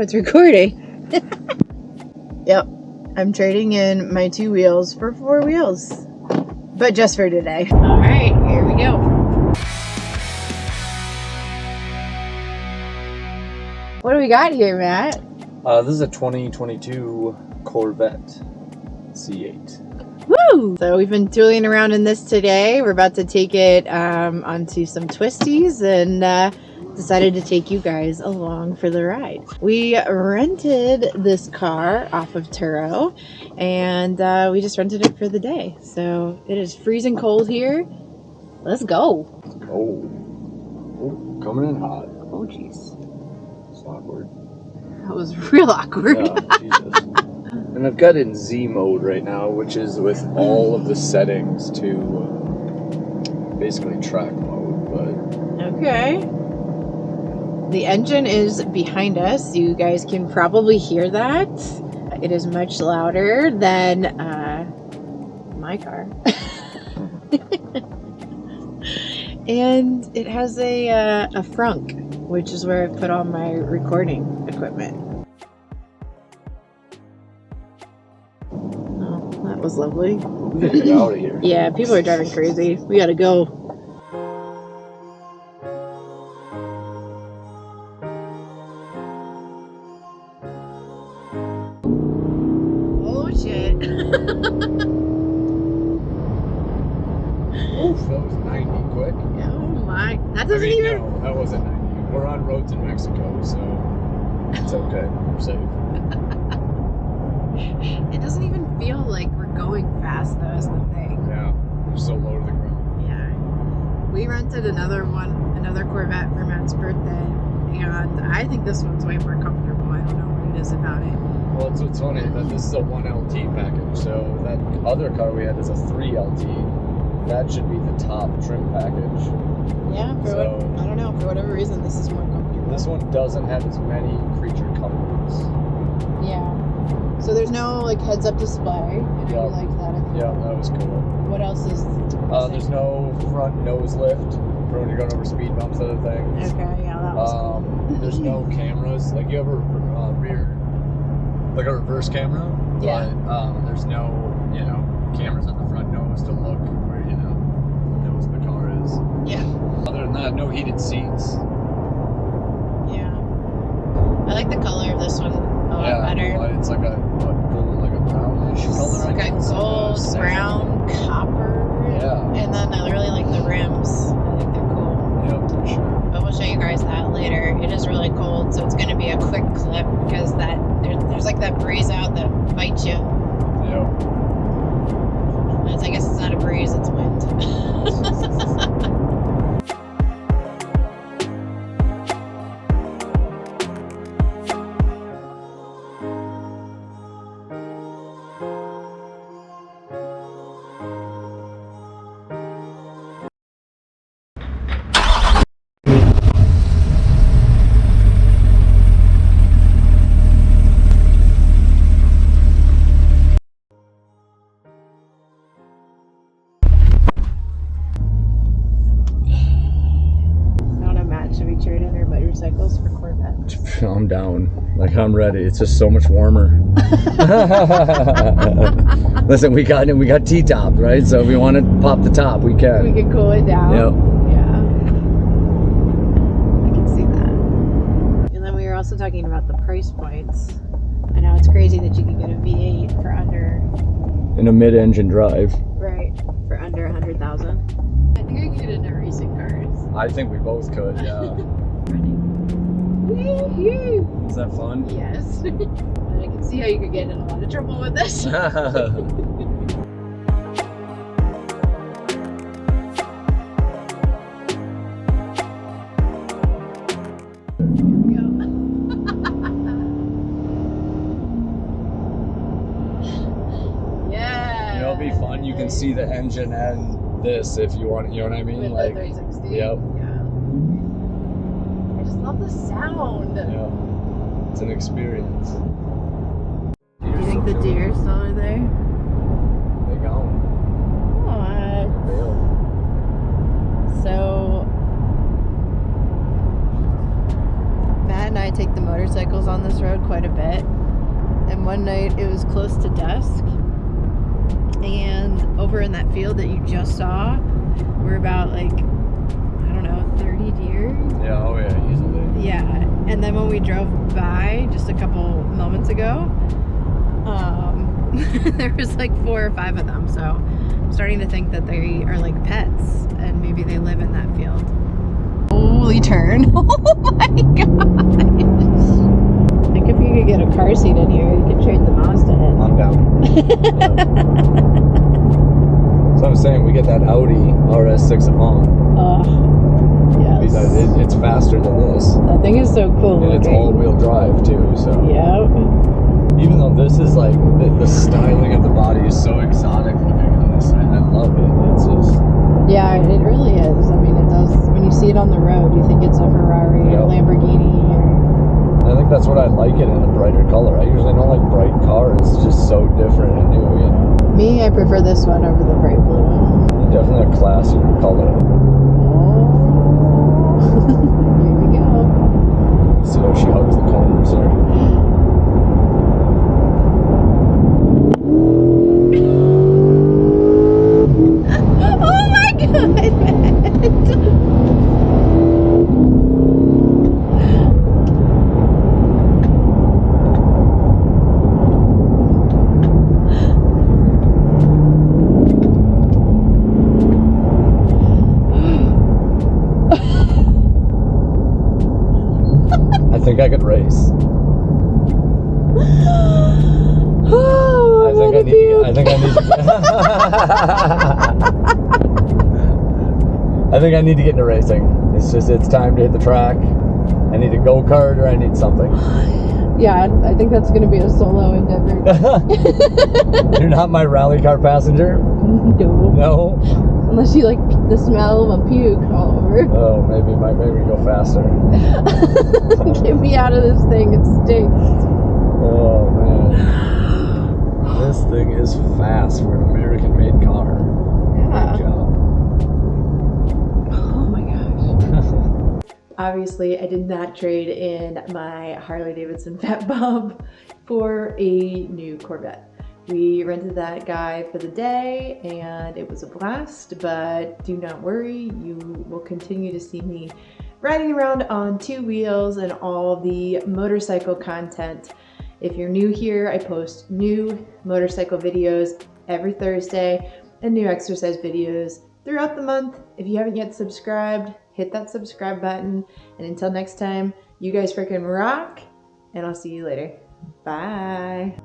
it's recording. Yep, I'm trading in my 2 wheels for 4 wheels, but just for today. All right, here we go. What do we got here, Matt? This is a 2022 Corvette C8. Woo! So we've been tooling around in this today. We're about to take it onto some twisties and decided to take you guys along for the ride. We rented this car off of Turo and we just rented it for the day. So it is freezing cold here. Let's go. Oh, coming in hot. Oh, jeez. It's awkward. That was real awkward. Yeah, Jesus. And I've got it in Z mode right now, which is with all of the settings to basically track mode, but... Okay. The engine is behind us. You guys can probably hear that. It is much louder than my car. And it has a frunk, which is where I put all my recording equipment. Oh, that was lovely. We gotta get out of here. Yeah, people are driving crazy. We gotta go. Oh shit. Oof, that was 90 quick. Oh my, that doesn't even... No, that wasn't 90. We're on roads in Mexico, so it's okay. We're safe. It doesn't even feel like we're going fast, though, is the thing. Yeah, we're so low to the ground. Yeah. We rented another Corvette for Matt's birthday, and I think this one's way more comfortable. I don't know what it is about it. Well, it's funny that this is a 1LT package, so that other car we had is a 3LT. That should be the top trim package. Yeah, I don't know, for whatever reason, this is more comfortable. This one doesn't have as many creature comforts. Yeah. So there's no like heads-up display. I know you liked that. I think. Yeah, that was cool. What else is? There's no front nose lift for when you're going over speed bumps, other things. Okay, yeah, that was cool. There's no cameras. Like you have a rear, like a reverse camera. Yeah. But there's no, cameras on the front nose to look where the nose of the car is. Yeah. Other than that, no heated seats. Yeah. I like the color of this one a lot better. Well, it's like a gold, like a brownish color. It's like a gold, brown, copper. Yeah. And then I really like the rims. I think they're cool. Yeah, for sure. But we'll show you guys that later. It is really cold, so it's going to be a quick clip because there's like that breeze out that bites you. Yeah. I guess it's not a breeze, it's wind. Motorcycles for Corvette. I'm down. Like, I'm ready. It's just so much warmer. Listen, we got T-tops, right? So if we want to pop the top, we can. We can cool it down. Yep. Yeah. I can see that. And then we were also talking about the price points. I know it's crazy that you can get a V8 for under... In a mid-engine drive. Right. For under 100,000. I think I can get into racing cars. I think we both could, yeah. Woo-hoo. Is that fun? Yes. I can see how you could get in a lot of trouble with this. Yeah. It'll be fun. You can see the engine and this if you want. You know what I mean? With like the 360. Yep. Yeah. I just love the sound. Yeah. It's an experience. Do you think the deer still are there? They gone. What? So Matt and I take the motorcycles was on this road quite a bit. And one night it was close to dusk. And over in that field that you just saw, we're about like, I don't know, 30 deer. Yeah, oh yeah, easily. Yeah. And then when we drove by just a couple moments ago, there was like 4 or 5 of them. So I'm starting to think that they are like pets and maybe they live in that field. Holy turn. Oh my gosh. I think if you could get a car seat in here, you could trade the Mazda in. I'm down. So I'm saying we get that Audi RS6 upon. Yes. It's faster than this. That thing is so cool. And it's all-wheel drive too, so. Yeah. Even though this is like, the styling of the body is so exotic looking on this, I love it. It's just... Yeah, it really is. I mean, it does, when you see it on the road, you think it's a Ferrari or Lamborghini or... I think that's what I like it in a brighter color. I usually don't like bright cars. It's just so different and new, you know. Me, I prefer this one over the bright blue one. Definitely a classier color. Here we go. See how she hugs the corners there. Oh my god! I think I could race. Oh, I think I need to get into racing. It's time to hit the track. I need a go-kart or I need something. Yeah, I think that's going to be a solo endeavor. You're not my rally car passenger? No. No? Unless you like the smell of a puke all over. Oh, maybe go faster. Get me out of this thing, it stinks. Oh, man. This thing is fast for an American-made car. Yeah. Great job. Oh my gosh. Obviously, I did not trade in my Harley Davidson Fat Bob for a new Corvette. We rented that guy for the day and it was a blast, but do not worry, you will continue to see me riding around on 2 wheels and all the motorcycle content. If you're new here, I post new motorcycle videos every Thursday and new exercise videos throughout the month. If you haven't yet subscribed, hit that subscribe button. And until next time, you guys freaking rock, and I'll see you later. Bye.